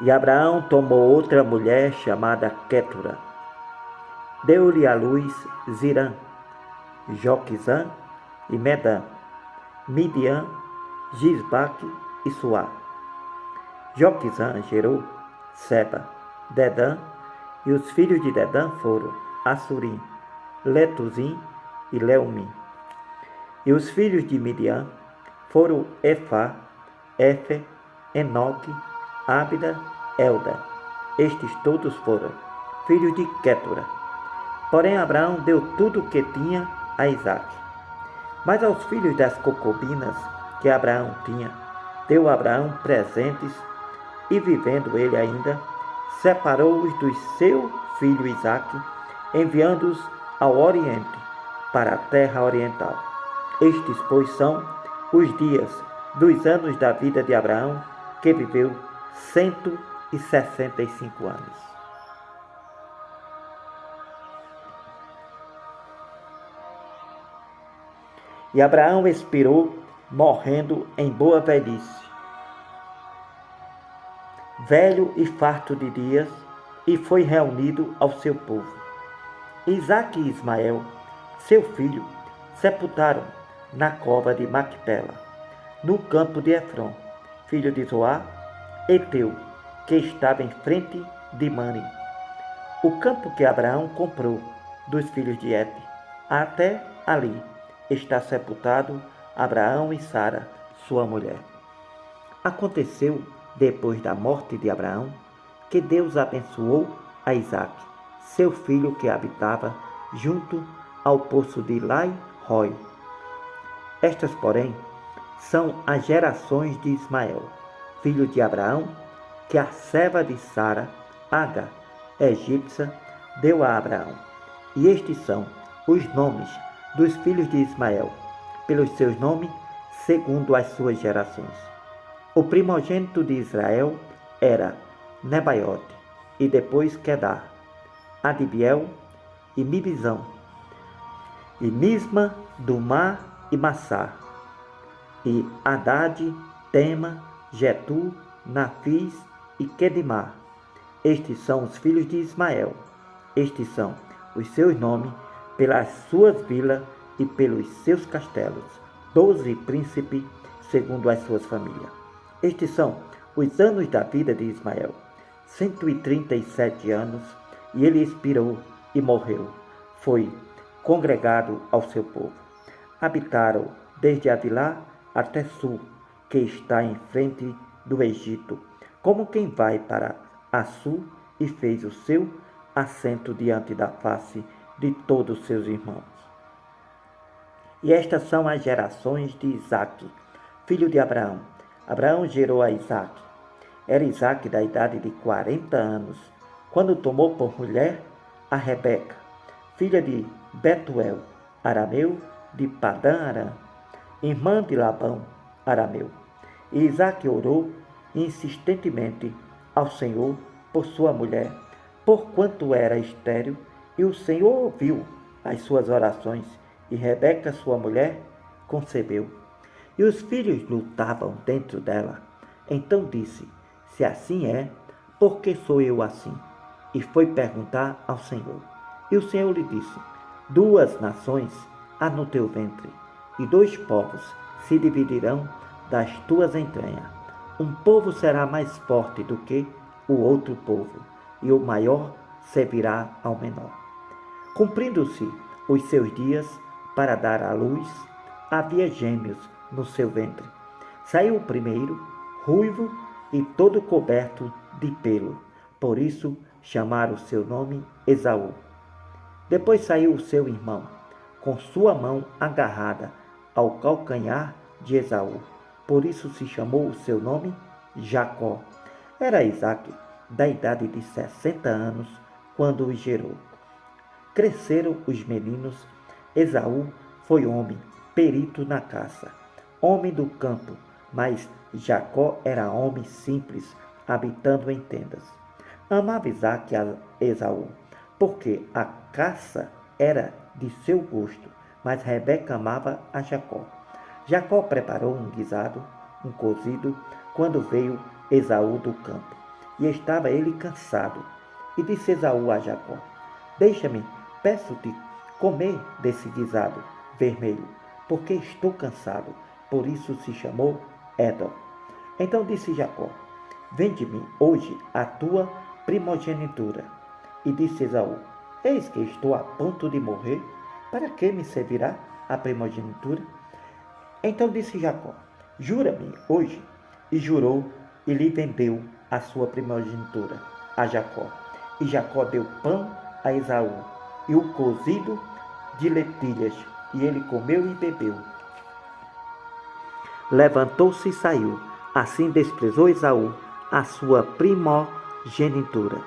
E Abraão tomou outra mulher chamada Quetura. Deu-lhe à luz Zirã, Joquizã e Medã, Midian, Gisbaque e Suá. Joquizã gerou Seba, Dedã, e os filhos de Dedã foram Assurim, Letuzim e Leumim. E os filhos de Midian foram Efá, Éfer, Enoque, Ábida, Elda. Estes todos foram filhos de Quetura. Porém Abraão deu tudo o que tinha a Isaque. Mas aos filhos das concubinas que Abraão tinha, deu Abraão presentes, e vivendo ele ainda, separou-os do seu filho Isaque, enviando-os ao Oriente, para a terra oriental. Estes, pois, são os dias dos anos da vida de Abraão, que viveu 165 anos. E Abraão expirou, morrendo em boa velhice, velho e farto de dias, e foi reunido ao seu povo. Isaque e Ismael, seu filho, sepultaram na cova de Macpela, no campo de Efron, filho de Zoar, Eteu, que estava em frente de Mani, o campo que Abraão comprou dos filhos de Et. Até ali está sepultado Abraão e Sara, sua mulher. Aconteceu, depois da morte de Abraão, que Deus abençoou a Isaque, seu filho, que habitava junto ao poço de Lai-Roi. Estas, porém, são as gerações de Ismael, filho de Abraão, que a serva de Sara, Agar, egípcia, deu a Abraão. E estes são os nomes dos filhos de Ismael, pelos seus nomes, segundo as suas gerações. O primogênito de Israel era Nebaiote, e depois Quedar, Adibiel e Mibizão, e Misma, Dumá e Massá, e Haddad, Tema, Jetu, Nafis e Quedimá. Estes são os filhos de Ismael. Estes são os seus nomes, pelas suas vilas e pelos seus castelos, 12 príncipes, segundo as suas famílias. Estes são os anos da vida de Ismael, 137 anos, e ele expirou e morreu. Foi congregado ao seu povo. Habitaram desde Avilá até Sul, que está em frente do Egito, como quem vai para Assur, e fez o seu assento diante da face de todos os seus irmãos. E estas são as gerações de Isaque, filho de Abraão. Abraão gerou a Isaque. Era Isaque da idade de 40 anos, quando tomou por mulher a Rebeca, filha de Betuel, arameu, de Padã Arã, irmã de Labão, arameu. E Isaque orou insistentemente ao Senhor por sua mulher, porquanto era estéril, e o Senhor ouviu as suas orações, e Rebeca, sua mulher, concebeu. E os filhos lutavam dentro dela. Então disse: se assim é, por que sou eu assim? E foi perguntar ao Senhor. E o Senhor lhe disse: 2 nações há no teu ventre, e 2 povos se dividirão das tuas entranhas. Um povo será mais forte do que o outro povo, e o maior servirá ao menor. Cumprindo-se os seus dias para dar à luz, havia gêmeos no seu ventre. Saiu o primeiro, ruivo e todo coberto de pelo. Por isso chamaram o seu nome Esaú. Depois saiu o seu irmão, com sua mão agarrada ao calcanhar de Esaú. Por isso se chamou o seu nome Jacó. Era Isaque da idade de 60 anos, quando os gerou. Cresceram os meninos. Esaú foi homem, perito na caça, homem do campo, mas Jacó era homem simples, habitando em tendas. Amava Isaque a Esaú, porque a caça era de seu gosto, mas Rebeca amava a Jacó. Jacó preparou um guisado, um cozido, quando veio Esaú do campo. e estava ele cansado. E disse Esaú a Jacó: Deixa-me, peço-te, comer desse guisado vermelho, porque estou cansado. Por isso se chamou Édom. Então disse Jacó: Vende-me hoje a tua primogenitura. E disse Esaú: Eis que estou a ponto de morrer, para que me servirá a primogenitura? Então disse Jacó: Jura-me hoje. E jurou, e lhe vendeu a sua primogenitura a Jacó. E Jacó deu pão a Esaú, e o cozido de lentilhas, e ele comeu e bebeu. Levantou-se e saiu. Assim desprezou Esaú a sua primogenitura.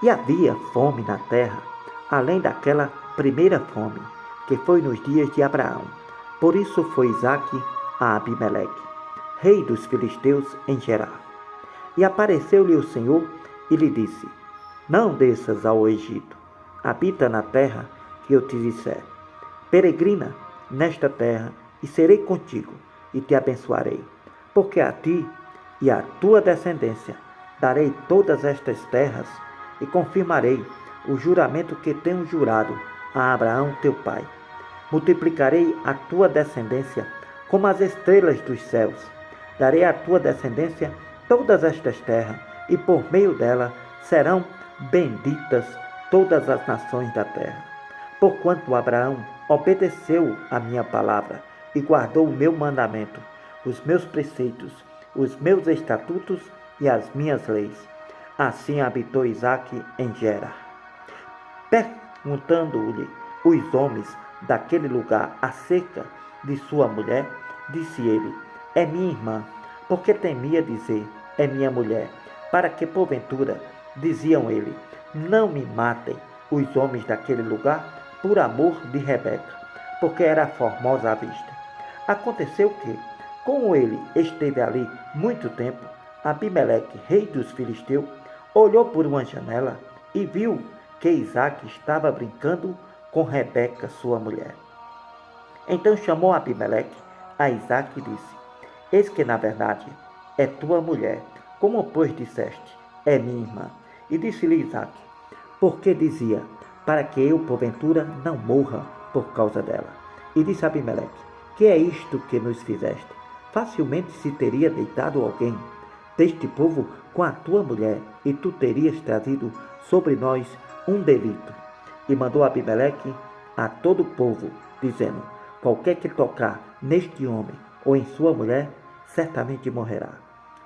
E havia fome na terra, além daquela primeira fome, que foi nos dias de Abraão. Por isso foi Isaque a Abimeleque, rei dos filisteus, em Gerar. E apareceu-lhe o Senhor e lhe disse: Não desças ao Egito, habita na terra que eu te disser. Peregrina nesta terra, e serei contigo, e te abençoarei. Porque a ti e à tua descendência darei todas estas terras, e confirmarei o juramento que tenho jurado a Abraão teu pai. Multiplicarei a tua descendência como as estrelas dos céus. Darei à tua descendência todas estas terras, e por meio dela serão benditas todas as nações da terra. Porquanto Abraão obedeceu a minha palavra e guardou o meu mandamento, os meus preceitos, os meus estatutos e as minhas leis. Assim habitou Isaque em Gerar. Perguntando-lhe os homens daquele lugar acerca de sua mulher, disse ele: É minha irmã. Porque temia dizer: É minha mulher, para que porventura, diziam ele, não me matem os homens daquele lugar por amor de Rebeca, porque era formosa à vista. Aconteceu que, como ele esteve ali muito tempo, Abimeleque, rei dos filisteus, olhou por uma janela e viu que Isaque estava brincando com Rebeca, sua mulher. Então chamou Abimeleque a Isaque e disse: Eis que na verdade é tua mulher, como pois disseste, é minha irmã. E disse-lhe Isaque: Porque dizia, para que eu porventura não morra por causa dela. E disse Abimeleque: Que é isto que nos fizeste? Facilmente se teria deitado alguém deste povo com a tua mulher, e tu terias trazido sobre nós um delito. E mandou Abimeleque a todo o povo, dizendo: Qualquer que tocar neste homem ou em sua mulher, certamente morrerá.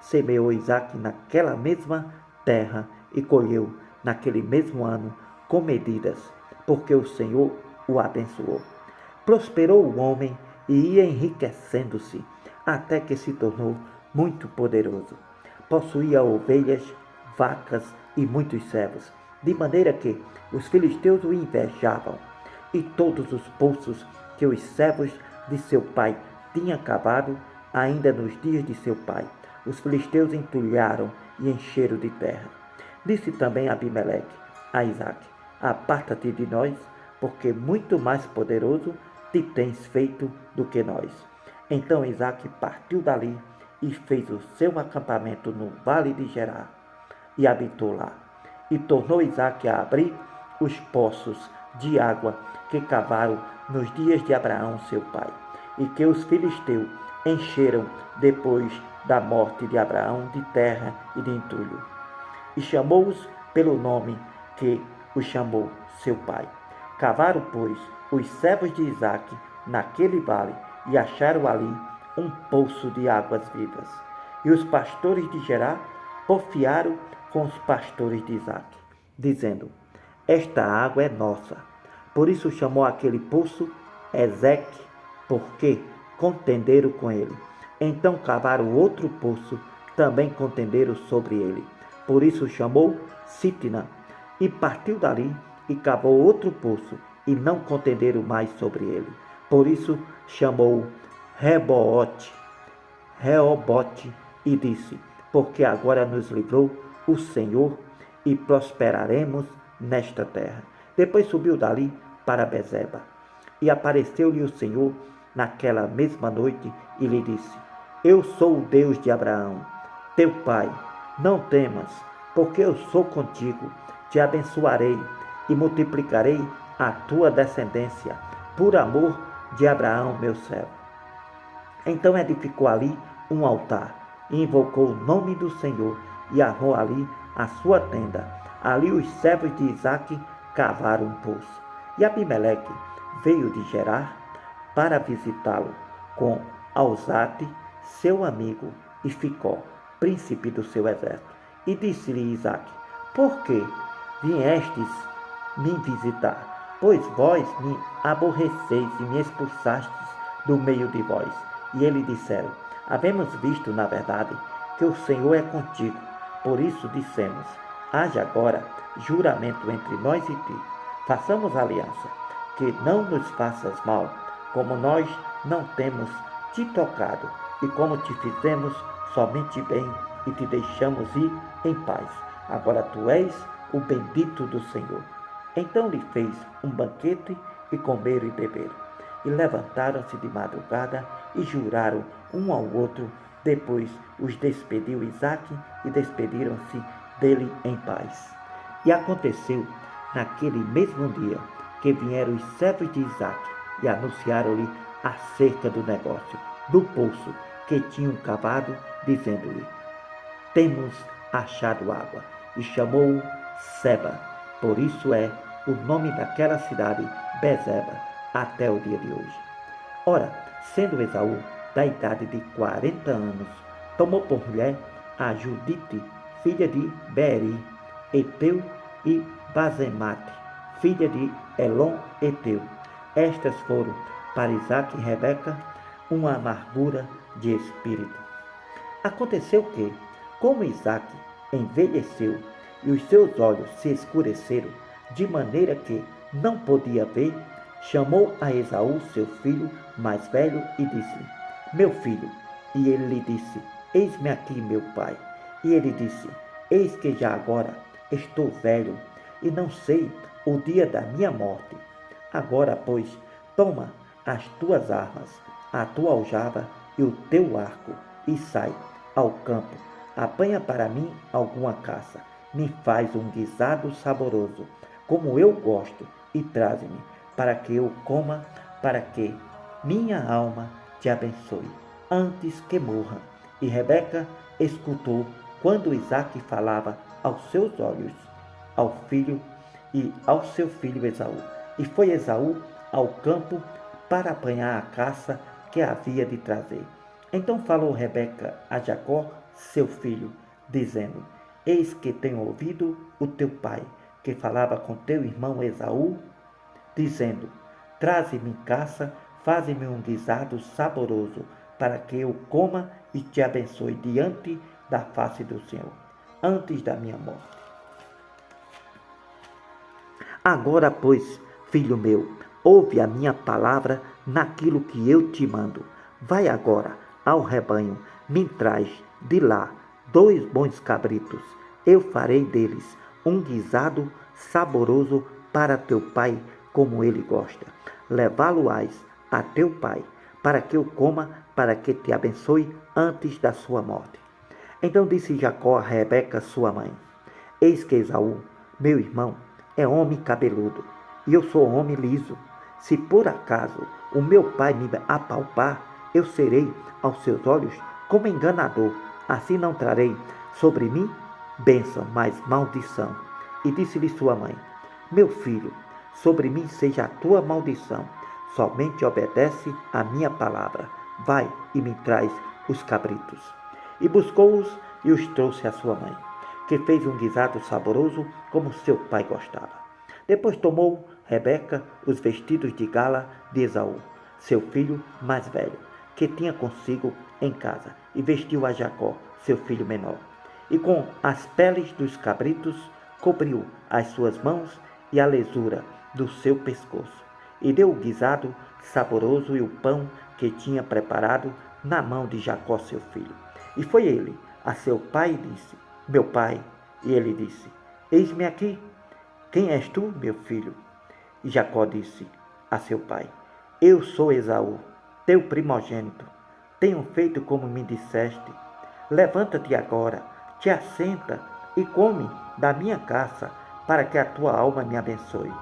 Semeou Isaque naquela mesma terra e colheu naquele mesmo ano com medidas, porque o Senhor o abençoou. Prosperou o homem e ia enriquecendo-se, até que se tornou muito poderoso. Possuía ovelhas, vacas e muitos servos, de maneira que os filisteus o invejavam. E todos os poços que os servos de seu pai tinham cavado, ainda nos dias de seu pai, os filisteus entulharam e encheram de terra. Disse também Abimeleque a Isaque: Aparta-te de nós, porque muito mais poderoso te tens feito do que nós. Então Isaque partiu dali e fez o seu acampamento no vale de Gerar e habitou lá. E tornou Isaque a abrir os poços de água que cavaram nos dias de Abraão seu pai, e que os filisteus encheram depois da morte de Abraão de terra e de entulho. E chamou-os pelo nome que os chamou seu pai. Cavaram, pois, os servos de Isaque naquele vale e acharam ali um poço de águas vivas. E os pastores de Gerar porfiaram com os pastores de Isaque, dizendo: Esta água é nossa. Por isso chamou aquele poço Ezeque, porque contenderam com ele. Então cavaram outro poço, também contenderam sobre ele. Por isso chamou Sitna. E partiu dali e cavou outro poço, e não contenderam mais sobre ele. Por isso chamou Reobote, e disse: Porque agora nos livrou o Senhor, e prosperaremos nesta terra. Depois subiu dali para Bezeba. E apareceu-lhe o Senhor naquela mesma noite e lhe disse: Eu sou o Deus de Abraão, teu pai. não temas, porque eu sou contigo, te abençoarei e multiplicarei a tua descendência, por amor de Abraão, meu servo. Então edificou ali um altar, e invocou o nome do Senhor, e armou ali a sua tenda. Ali os servos de Isaque cavaram um poço. E Abimeleque veio de Gerar para visitá-lo, com Alzate, seu amigo, e Ficó, príncipe do seu exército. E disse-lhe Isaque: Por que viestes me visitar? Pois vós me aborreceis e me expulsastes do meio de vós. E eles disseram: Havemos visto, na verdade, que o Senhor é contigo. Por isso dissemos: haja agora juramento entre nós e ti. Façamos aliança, que não nos faças mal, como nós não temos te tocado, e como te fizemos somente bem, e te deixamos ir em paz. Agora tu és o bendito do Senhor. Então lhe fez um banquete, e comeram e beberam. E levantaram-se de madrugada e juraram um ao outro. Depois os despediu Isaque e despediram-se dele em paz. E aconteceu naquele mesmo dia que vieram os servos de Isaque e anunciaram-lhe acerca do negócio, do poço que tinham cavado, dizendo-lhe: Temos achado água. E chamou-o Seba. Por isso é o nome daquela cidade Bezeba, até o dia de hoje. Ora, sendo Esaú da idade de 40 anos, tomou por mulher a Judite, filha de Beeri, Eteu, e Bazemate, filha de Elon Eteu. Estas foram para Isaque e Rebeca uma amargura de espírito. Aconteceu que, como Isaque envelheceu e os seus olhos se escureceram, de maneira que não podia ver, chamou a Esaú, seu filho mais velho, e disse: Meu filho. E ele lhe disse: Eis-me aqui, meu pai. E ele disse: Eis que já agora estou velho, e não sei o dia da minha morte. Agora, pois, toma as tuas armas, a tua aljava e o teu arco, e sai ao campo. Apanha para mim alguma caça, me faz um guisado saboroso, como eu gosto, e traze-me, para que eu coma, para que minha alma te abençoe, antes que morra. E Rebeca escutou quando Isaque falava aos seus olhos, ao filho e ao seu filho Esaú. E foi Esaú ao campo para apanhar a caça que havia de trazer. Então falou Rebeca a Jacó, seu filho, dizendo: Eis que tenho ouvido o teu pai, que falava com teu irmão Esaú, dizendo: Traze-me caça, faze-me um guisado saboroso, para que eu coma e te abençoe diante da face do Senhor, antes da minha morte. Agora, pois, filho meu, ouve a minha palavra naquilo que eu te mando. Vai agora ao rebanho, me traz de lá 2 bons cabritos. Eu farei deles um guisado saboroso para teu pai, como ele gosta. Levá-lo-ás a teu pai, para que eu coma, para que te abençoe antes da sua morte. Então disse Jacó a Rebeca, sua mãe: Eis que Esaú, meu irmão, é homem cabeludo, e eu sou homem liso. Se por acaso o meu pai me apalpar, eu serei aos seus olhos como enganador. Assim não trarei sobre mim bênção, mas maldição. E disse-lhe sua mãe: Meu filho, sobre mim seja a tua maldição. Somente obedece a minha palavra. Vai e me traz os cabritos. E buscou-os e os trouxe à sua mãe, que fez um guisado saboroso como seu pai gostava. Depois tomou Rebeca os vestidos de gala de Esaú, seu filho mais velho, que tinha consigo em casa, e vestiu a Jacó, seu filho menor. E com as peles dos cabritos cobriu as suas mãos e a lesura do seu pescoço. E deu o guisado saboroso e o pão que tinha preparado na mão de Jacó, seu filho. E foi ele a seu pai e disse: Meu pai. E ele disse: Eis-me aqui. Quem és tu, meu filho? E Jacó disse a seu pai: Eu sou Esaú, teu primogênito. Tenho feito como me disseste. Levanta-te agora, te assenta e come da minha caça, para que a tua alma me abençoe.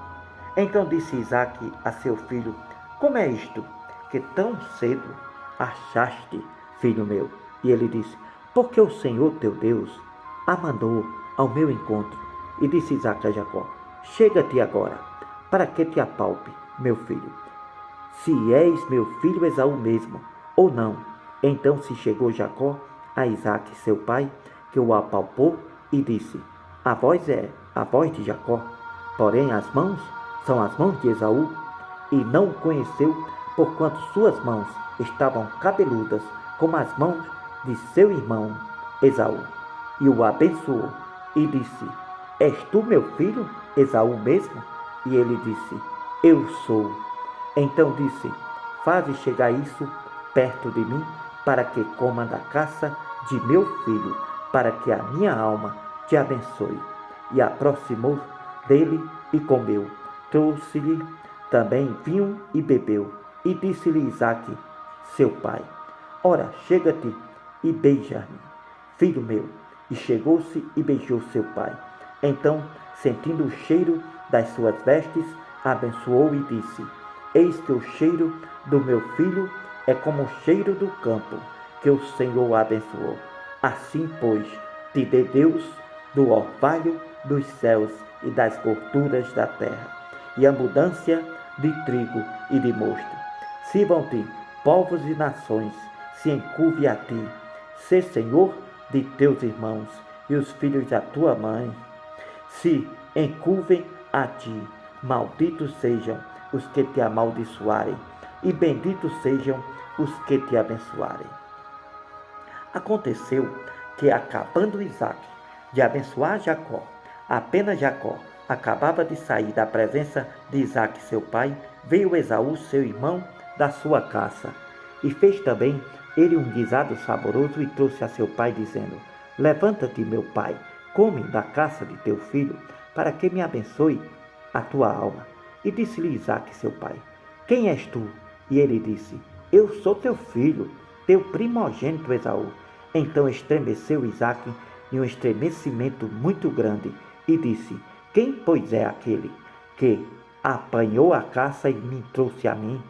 Então disse Isaque a seu filho: Como é isto que tão cedo achaste, filho meu? E ele disse: Porque o Senhor teu Deus a mandou ao meu encontro. E disse Isaque a Jacó: Chega-te agora, para que te apalpe, meu filho, se és meu filho Esaú mesmo, ou não. Então se chegou Jacó a Isaque seu pai, que o apalpou, e disse: A voz é a voz de Jacó, porém as mãos são as mãos de Esaú. E não o conheceu, porquanto suas mãos estavam cabeludas, como as mãos de seu irmão Esaú. E o abençoou, e disse: És tu meu filho, Esaú mesmo? E ele disse: Eu sou. Então disse: Faze chegar isso perto de mim, para que coma da caça de meu filho, para que a minha alma te abençoe. E aproximou dele e comeu. Trouxe-lhe também vinho e bebeu. E disse-lhe Isaque, seu pai: Ora, chega-te e beija-me, filho meu. E chegou-se e beijou seu pai. Então, sentindo o cheiro das suas vestes, abençoou e disse: Eis que o cheiro do meu filho é como o cheiro do campo, que o Senhor abençoou. Assim, pois, te dê Deus do orvalho dos céus e das gorduras da terra, e abundância de trigo e de mosto. Sirvam-te povos e nações, se encurve a ti. Sê senhor de teus irmãos, e os filhos da tua mãe se encurvem a ti. Malditos sejam os que te amaldiçoarem, e benditos sejam os que te abençoarem. Aconteceu que, acabando Isaque de abençoar Jacó, apenas Jacó acabava de sair da presença de Isaque seu pai, veio Esaú, seu irmão, da sua caça, e fez também ele um guisado saboroso e trouxe a seu pai, dizendo: Levanta-te, meu pai, come da caça de teu filho, para que me abençoe a tua alma. E disse-lhe Isaque seu pai: Quem és tu? E ele disse: Eu sou teu filho, teu primogênito Esaú. Então estremeceu Isaque em um estremecimento muito grande, e disse: Quem, pois, é aquele que apanhou a caça e me trouxe a mim?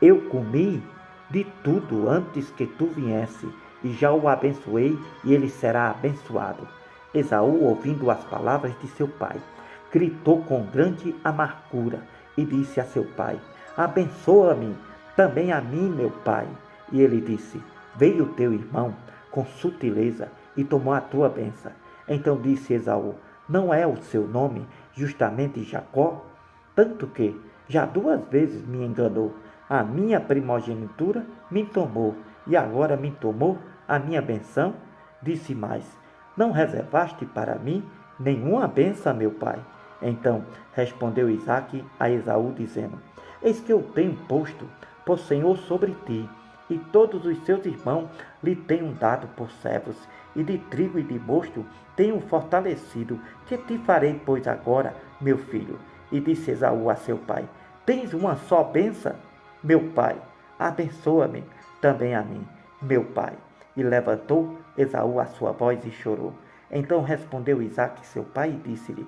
Eu comi de tudo antes que tu viesse, e já o abençoei, e ele será abençoado. Esaú, ouvindo as palavras de seu pai, gritou com grande amargura e disse a seu pai: Abençoa-me também a mim, meu pai. E ele disse: Veio teu irmão com sutileza e tomou a tua bênção. Então disse Esaú: Não é o seu nome justamente Jacó? Tanto que já 2 vezes me enganou. A minha primogenitura me tomou, e agora me tomou a minha bênção? Disse mais: Não reservaste para mim nenhuma bênção, meu pai? Então respondeu Isaque a Esaú, dizendo: Eis que eu tenho posto por Senhor sobre ti, e todos os seus irmãos lhe tenho dado por servos, e de trigo e de mosto tenho fortalecido. Que te farei, pois, agora, meu filho? E disse Esaú a seu pai: Tens uma só bênção, meu pai? Abençoa-me também a mim, meu pai. E levantou Esaú a sua voz e chorou. Então respondeu Isaque seu pai e disse-lhe: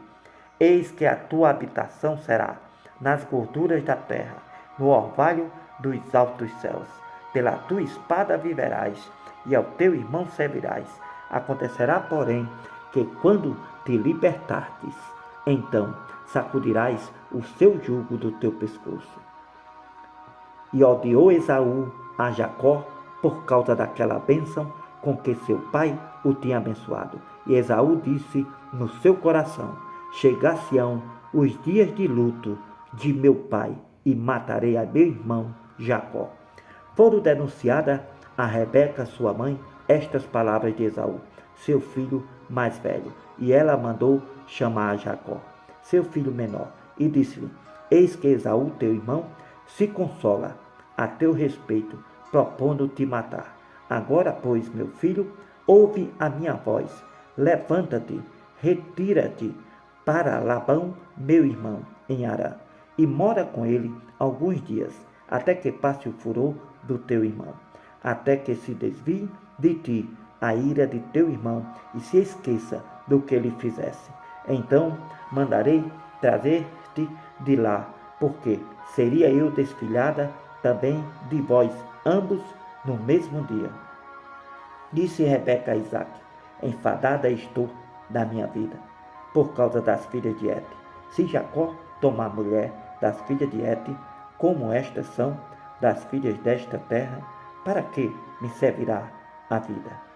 Eis que a tua habitação será nas gorduras da terra, no orvalho dos altos céus. Pela tua espada viverás, e ao teu irmão servirás. Acontecerá, porém, que quando te libertardes, então sacudirás o seu jugo do teu pescoço. E odiou Esaú a Jacó por causa daquela bênção com que seu pai o tinha abençoado. E Esaú disse no seu coração: Chegar-se-ão os dias de luto de meu pai, e matarei a meu irmão Jacó. Foram denunciadas a Rebeca, sua mãe, estas palavras de Esaú, seu filho mais velho, e ela mandou chamar a Jacó, seu filho menor, e disse-lhe: Eis que Esaú, teu irmão, se consola a teu respeito, propondo te matar. Agora, pois, meu filho, ouve a minha voz. Levanta-te, retira-te para Labão, meu irmão, em Harã, e mora com ele alguns dias, até que passe o furor do teu irmão, até que se desvie de ti a ira de teu irmão e se esqueça do que lhe fizesse. Então mandarei trazer-te de lá, porque seria eu desfilhada também de vós ambos no mesmo dia. Disse Rebeca a Isaque: enfadada estou da minha vida, por causa das filhas de Et. Se Jacó tomar mulher das filhas de Et, como estas são das filhas desta terra, para que me servirá a vida?